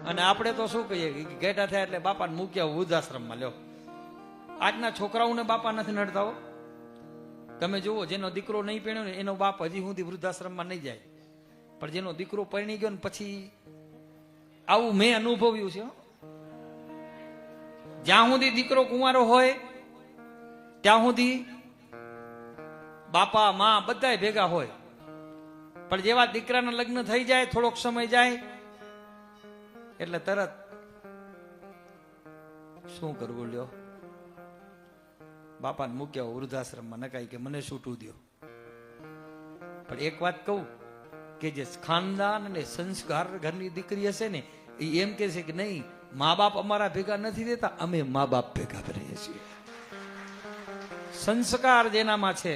અને આપણે તો શું કહીએ કે ઘેટા થયા એટલે બાપાને મૂક્યા વૃદ્ધાશ્રમમાં લ્યો. આજના છોકરાઓને બાપા નથી નડતા હો. તમે જુઓ, જેનો દીકરો નહીં પરણ્યો ને એનો બાપ હજી સુધી વૃદ્ધાશ્રમમાં નહીં જાય, પણ જેનો દીકરો પરણી ગયો ને પછી, આવું મેં અનુભવ્યું છે. જ્યાં સુધી દીકરો કુંવારો હોય ત્યાં સુધી બાપા માં બધા ભેગા હોય, પણ જેવા દીકરાના લગ્ન થઈ જાય, થોડોક સમય જાય એટલે તરત શું કરવું લ્યો, બાપાને મૂક્યા વૃદ્ધાશ્રમમાં નકાઈ કે મને છૂટું દો. પણ એક વાત કહું કે જે ખાનદાન અને સંસ્કાર ઘરની દીકરી હશે ને એ એમ કે છે કે નહીં, મા બાપ અમારા ભેગા નથી રહેતા, અમે મા બાપ ભેગા રહીએ છીએ. સંસ્કાર જેનામાં છે,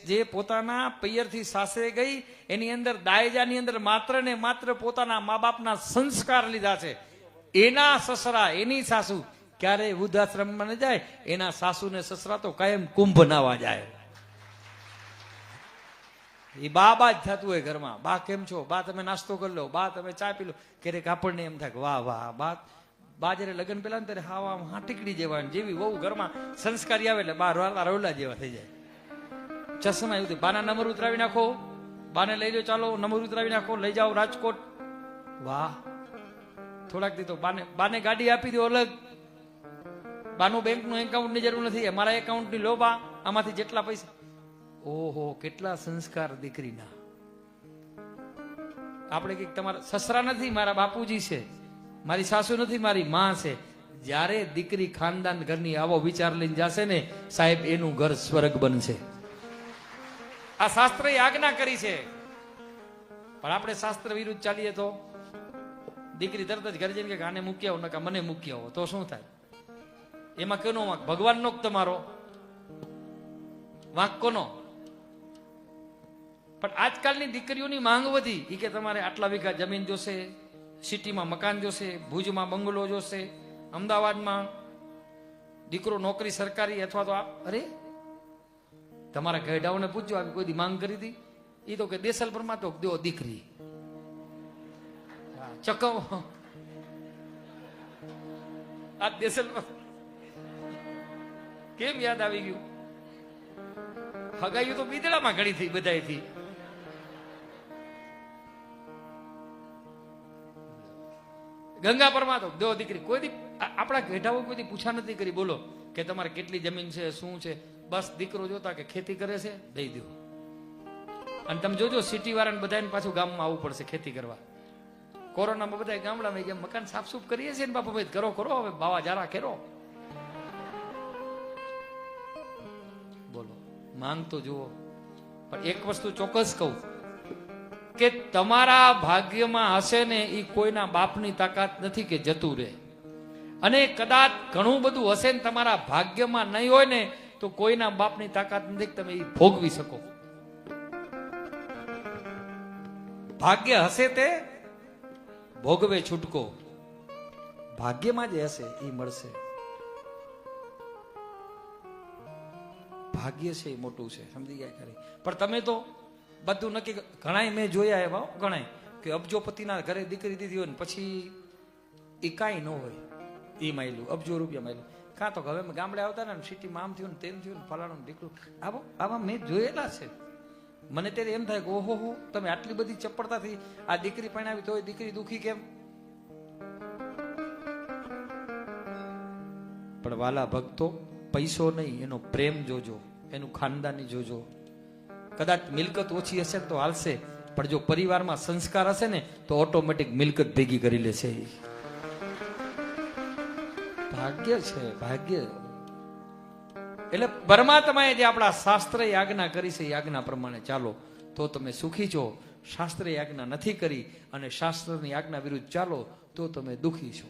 જે પોતાના પિયરથી સાસરે ગઈ એની અંદર દાયજાની અંદર માત્ર ને માત્ર પોતાના મા બાપના સંસ્કાર લીધા છે, એના સસરા એની સાસુ ક્યારે વૃદ્ધાશ્રમમાં ન જાય, એના સાસુ ને સસરા તો કાયમ કુંભ નાવા જાય. એ બા જ થતું હોય ઘરમાં. બા કેમ છો? બા તમે નાસ્તો કરી લો, બા તમે ચા પી લો. ક્યારેક આપણને એમ થાય કે વાહ વાહ, બા જયારે લગ્ન પેલા ને ત્યારે હાવા હાટીકડી જેવા, જેવી વહુ ઘરમાં સંસ્કારી આવે એટલે બા રોલા જેવા થઈ જાય. ચશ્મા એવું, બાના નંબર ઉતરાવી નાખો, બાને લઈ લો, ચાલો નંબર ઉતરાવી નાખો, લઈ જાઓ રાજકોટ. વાહ. થોડાક દી તો બાને ગાડી આપી દો અલગ, બાનું બેંકનું એકાઉન્ટ ની જરૂર નથી, અમારા એકાઉન્ટ ની લો બા, આમાંથી જેટલા પૈસા. ઓહો, કેટલા સંસ્કાર દીકરીના. આપણે કઈક તમારા સસરા નથી, મારા બાપુજી છે, મારી સાસુ નથી, મારી માં છે. જ્યારે દીકરી ખાનદાન ઘરની આવો વિચાર લઈને જશે ને સાહેબ, એનું ઘર સ્વર્ગ બનશે. આ શાસ્ત્રએ આજ્ઞા કરી છે, પણ આપણે શાસ્ત્ર વિરુદ્ધ ચાલીએ તો દીકરી તરત જ ઘરે જઈને કે આને મૂકી આવો, નકા મને મૂકી આવો, તો શું થાય? એમાં કેનો વાંક? ભગવાનનો તમારો વાંક કોનો? પણ આજકાલની દીકરીઓની માંગ વધી, એ કે તમારે આટલા વીઘા જમીન જોશે, સિટીમાં મકાન જોશે, ભુજમાં બંગલો જોશે, અમદાવાદમાં દીકરો નોકરી સરકારી અથવા તો અરે તમારા ગયડાઓને પૂછજો, આવી કોઈ દી માંગ કરી હતી? એ તો કે દેસલપરમાં તો દો દીકરી ચકવ આ દેસલપર કેમ યાદ આવી ગયું? હગાયું તો બીદડામાં ઘણી થઈ બધાયથી. ગંગાપરમાં તો દો દીકરી. કોઈ દી આપણા ગેઢાઓ કોઈ દી પૂછા નથી કરી, બોલો કે તમારે કેટલી જમીન છે, શું છે? બસ દીકરો જોતા કે ખેતી કરે છે, દઈ દો. અને તમે જોજો સિટી વાળાને બધાને પાછું ગામમાં આવવું પડશે ખેતી કરવા. કોરોનામાં બધા ગામડામાં જેમ મકાન સાફસૂફ કરીએ છીએ ને બાપા ભાઈ, કરો હવે બાવા જારા ખેરો. બોલો, માંગ તો જુઓ. પણ એક વસ્તુ ચોક્કસ કહું કે તમારા ભાગ્યમાં હશે ને એ કોઈના બાપની તાકાત નથી કે જતું રહે. અને કદાચ ઘણું બધું હશે ને તમારા ભાગ્યમાં નહીં હોય ને તો કોઈના બાપની તાકાત નથી કે તમે એ ભોગવી શકો. ભાગ્ય હશે તે ભોગવે છૂટકો, ભાગ્યમાં જે હશે એ મળશે. ભાગ્ય છે એ મોટું છે, સમજી ગયા ખરી? પણ તમે તો બધું નક્કી. ઘણાય મેં જોયા એવા, ઘણાય કે અબજોપતિના ઘરે દીકરી દીધી હોય ને પછી એ કાંઈ ન હોય, એ માયલું અબજો રૂપિયા માયલું. કાં તો હવે ગામડે આવતા ને સિટીમાં આમ થયું ને તેમ થયું ને ફલાણું દીકરું, આવા મેં જોયેલા છે. મને ત્યારે એમ થાય કે ઓહો હો, તમે આટલી બધી ચપળતાથી આ દીકરી પરણાવી તો દીકરી દુખી કેમ? પણ વાલા ભક્તો, પૈસો નહીં, એનો પ્રેમ જોજો, એનું ખાનદાની જોજો. કદાચ મિલકત ઓછી હશે તો હાલશે, પણ જો પરિવારમાં સંસ્કાર હશે ને તો ઓટોમેટિક મિલકત ભેગી કરી લેશે. ભાગ્ય છે, ભાગ્ય. એટલે પરમાત્માએ જે આપણા શાસ્ત્રએ આજ્ઞા કરી છે એ આજ્ઞા પ્રમાણે ચાલો તો તમે સુખી છો. શાસ્ત્રએ આજ્ઞા નથી કરી અને શાસ્ત્રની આજ્ઞા વિરુદ્ધ ચાલો તો તમે દુખી છો.